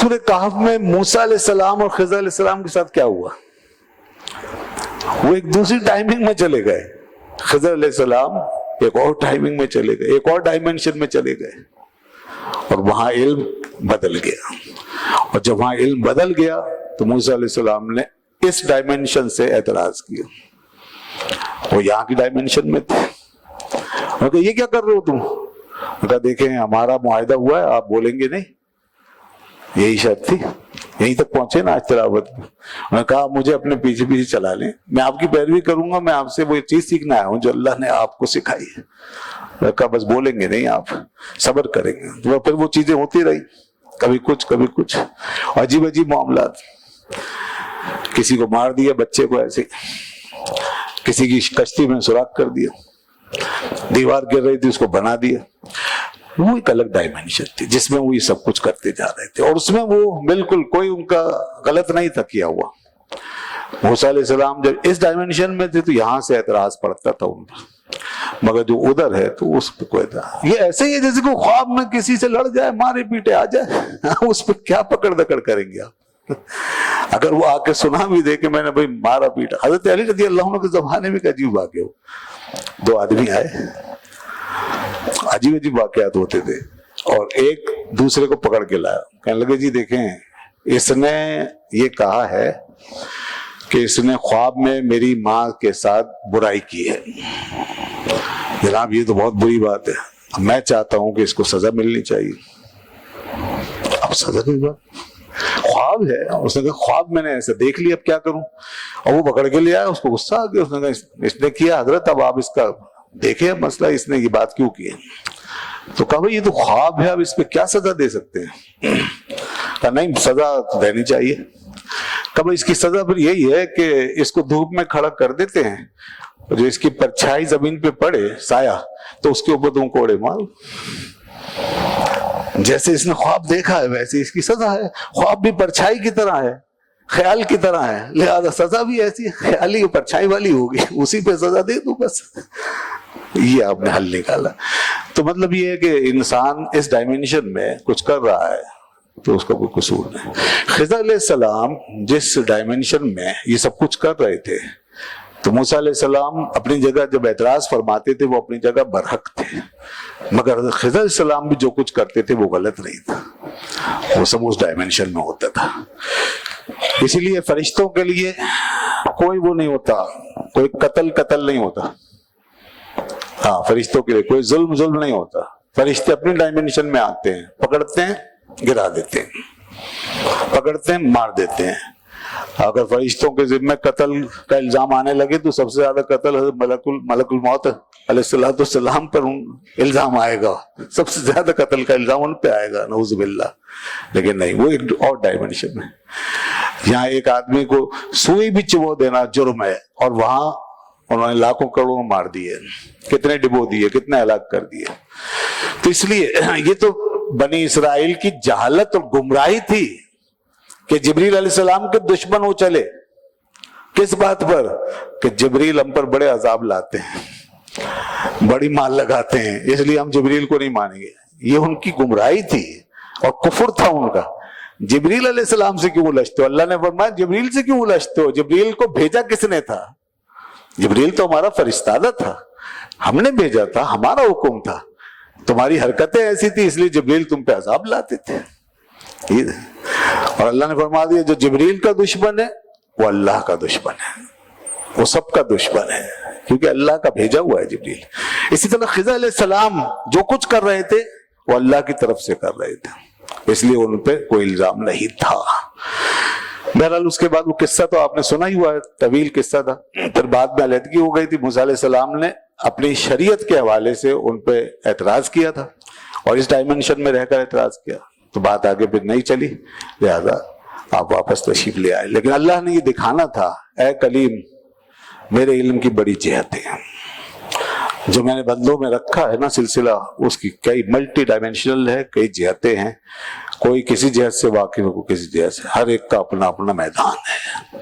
سورہ کہف میں موسیٰ علیہ السلام اور خضر علیہ السلام کے ساتھ کیا ہوا؟ وہ ایک دوسری ٹائمنگ میں چلے گئے، خضر علیہ السلام ایک اور ٹائمنگ میں چلے گئے، ایک اور ڈائمینشن میں چلے گئے، اور وہاں علم بدل گیا. اور جب وہاں علم بدل گیا تو موسیٰ علیہ السلام نے اس ڈائمینشن سے اعتراض کیا. وہ یہاں کی ڈائمینشن میں تھے. میں کہا یہ کیا کر رہے ہو تم؟ میں کہا دیکھیں ہمارا معاہدہ ہوا ہے، آپ بولیں گے نہیں، یہی شرط تھی، یہیں تک پہنچے نا آج تلاوت میں. میں نے کہا مجھے اپنے پیچھے پیچھے چلا لیں، میں آپ کی پیروی کروں گا، میں آپ سے وہ چیز سیکھنا آیا ہوں جو اللہ نے آپ کو سکھائی ہے. میں کہا بس بولیں گے نہیں، آپ صبر کریں گے. تو پھر وہ چیزیں ہوتی رہی، کبھی کچھ عجیب معاملات. کسی کو مار دیا بچے کو ایسے، کسی کی کشتی میں سوراخ کر دیا، دیوار گر رہی تھی اس کو بنا دیا. وہ ایک الگ ڈائمینشن تھی جس میں وہ یہ سب کچھ کرتے جا رہے تھے، اور اس میں وہ بالکل کوئی ان کا غلط نہیں تھا کیا ہوا. موسیٰ علیہ السلام جب اس ڈائمینشن میں تھے تو یہاں سے اعتراض پڑتا تھا ان پر، مگر جو ادھر ہے تو اس پہ کوئی تھا. یہ ایسے ہی ہے جیسے کہ خواب میں کسی سے لڑ جائے، مارے پیٹے آ جائے، اس پہ کیا پکڑ دکڑ کریں گے آپ؟ اگر وہ آ کے سنا بھی دے کہ میں نے بھائی مارا پیٹا. حضرت علی رضی اللہ عنہ کے زمانے میں ایک عجیب واقعہ ہو، دو آدمی آئے، عجیب واقعات ہوتے تھے، اور ایک دوسرے کو پکڑ کے لایا. کہنے لگے جی دیکھیں اس نے یہ کہا ہے کہ اس نے خواب میں میری ماں کے ساتھ برائی کی ہے. جناب یہ تو بہت بری بات ہے، میں چاہتا ہوں کہ اس کو سزا ملنی چاہیے. اب سزا نہیں ہوا، خواب ہے. اس نے کہا خواب میں نے ایسا دیکھ لیا، اب کیا کروں؟ اور وہ پکڑ کے لے آیا، اس کو غصہ آ گیا. اس نے کہا اس نے کیا حضرت، اب آپ اس کا دیکھیں مسئلہ، اس نے یہ بات کیوں کی ہے. تو کہا بھائی یہ تو خواب ہے، اب اس پہ کیا سزا دے سکتے ہیں؟ کہا نہیں سزا دینی چاہیے. کہا اس کی سزا پھر یہی ہے کہ اس کو دھوپ میں کھڑا کر دیتے ہیں، جو اس کی پرچھائی زمین پہ پڑے سایہ، تو اس کے اوپر تم کوڑے مارو. جیسے اس نے خواب دیکھا ہے ویسے اس کی سزا ہے. خواب بھی پرچھائی کی طرح ہے، خیال کی طرح ہے، لہذا سزا بھی ایسی خیالی پرچھائی والی ہوگی، اسی پہ سزا دے دو بس. یہ آپ نے حل نکالا. تو مطلب یہ ہے کہ انسان اس ڈائمینشن میں کچھ کر رہا ہے تو اس کا کوئی قصور نہیں. خضر علیہ السلام جس ڈائمینشن میں یہ سب کچھ کر رہے تھے، تو موسیٰ علیہ السلام اپنی جگہ جب اعتراض فرماتے تھے وہ اپنی جگہ برحق تھے، مگر خضر علیہ السلام بھی جو کچھ کرتے تھے وہ غلط نہیں تھا، وہ سب اس ڈائمینشن میں ہوتا تھا. اسی لیے فرشتوں کے لیے کوئی وہ نہیں ہوتا، کوئی قتل نہیں ہوتا. ہاں فرشتوں کے لیے کوئی ظلم نہیں ہوتا. فرشتے اپنی ڈائمینشن میں آتے ہیں، پکڑتے ہیں گرا دیتے ہیں، پکڑتے ہیں مار دیتے ہیں. اگر فرشتوں کے ذمہ قتل کا الزام آنے لگے تو سب سے زیادہ قتل حضرت ملک الموت علیہ السلام پر الزام آئے گا، سب سے زیادہ قتل کا الزام ان پہ آئے گا، نعوذ باللہ. لیکن نہیں، وہ ایک اور ڈائمینشن ہے. یہاں ایک آدمی کو سوئی بھی چبو دینا جرم ہے، اور وہاں انہوں نے لاکھوں کروڑوں مار دیے، کتنے ڈبو دیے، کتنے ہلاک کر دیے. تو اس لیے یہ تو بنی اسرائیل کی جہالت اور گمراہی تھی کہ جبریل علیہ السلام کے دشمن ہو چلے. کس بات پر؟ کہ جبریل ہم پر بڑے عذاب لاتے ہیں، بڑی مال لگاتے ہیں، اس لیے ہم جبریل کو نہیں مانیں گے. یہ ان کی گمراہی تھی اور کفر تھا ان کا. جبریل علیہ السلام سے کیوں الجھتے ہو؟ اللہ نے فرمایا جبریل سے کیوں الجھتے ہو؟ جبریل کو بھیجا کس نے تھا؟ جبریل تو ہمارا فرشتہ تھا، ہم نے بھیجا تھا، ہمارا حکم تھا. تمہاری حرکتیں ایسی تھی اس لیے جبریل تم پہ عذاب لاتے تھے. اور اللہ نے فرما دیا جو جبریل کا دشمن ہے وہ اللہ کا دشمن ہے، وہ سب کا دشمن ہے، کیونکہ اللہ کا بھیجا ہوا ہے جبریل. اسی طرح خضر علیہ السلام جو کچھ کر رہے تھے وہ اللہ کی طرف سے کر رہے تھے، اس لیے ان پہ کوئی الزام نہیں تھا. بہرحال اس کے بعد وہ قصہ تو آپ نے سنا ہی ہوا ہے، طویل قصہ تھا. پھر بعد میں علیحدگی ہو گئی تھی. موسیٰ علیہ السلام نے اپنی شریعت کے حوالے سے ان پہ اعتراض کیا تھا، اور اس ڈائمینشن میں رہ کر اعتراض کیا، تو بات آگے پھر نہیں چلی، لہذا آپ واپس تشریف لے آئے. لیکن اللہ نے یہ دکھانا تھا اے کلیم میرے علم کی بڑی جہتیں ہیں، جو میں نے بندوں میں رکھا ہے نا سلسلہ، اس کی کئی ملٹی ڈائمینشنل ہے، کئی جہتیں ہیں. کوئی کسی جہت سے واقف ہے، کوئی کسی جہت سے، ہر ایک کا اپنا اپنا میدان ہے.